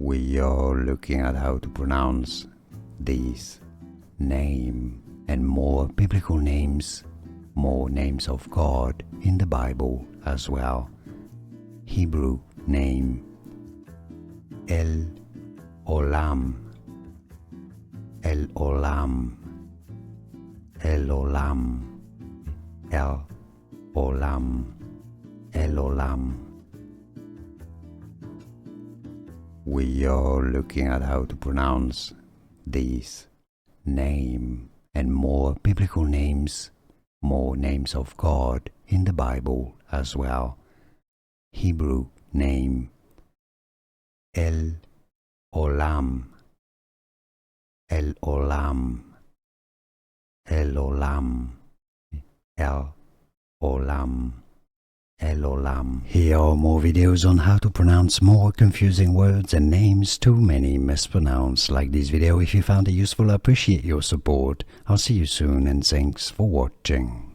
We are looking at how to pronounce these name and more biblical names, more names of God in the Bible as well. Hebrew name El Olam, El Olam, El Olam, El Olam, El Olam. We are looking at how to pronounce these name and more biblical names, more names of God in the Bible as well. Hebrew name El Olam, El Olam, El Olam, El Olam, El Olam. Here are more videos on how to pronounce more confusing words and names too many mispronounced. Like this video if you found it useful. I appreciate your support. I'll see you soon and thanks for watching.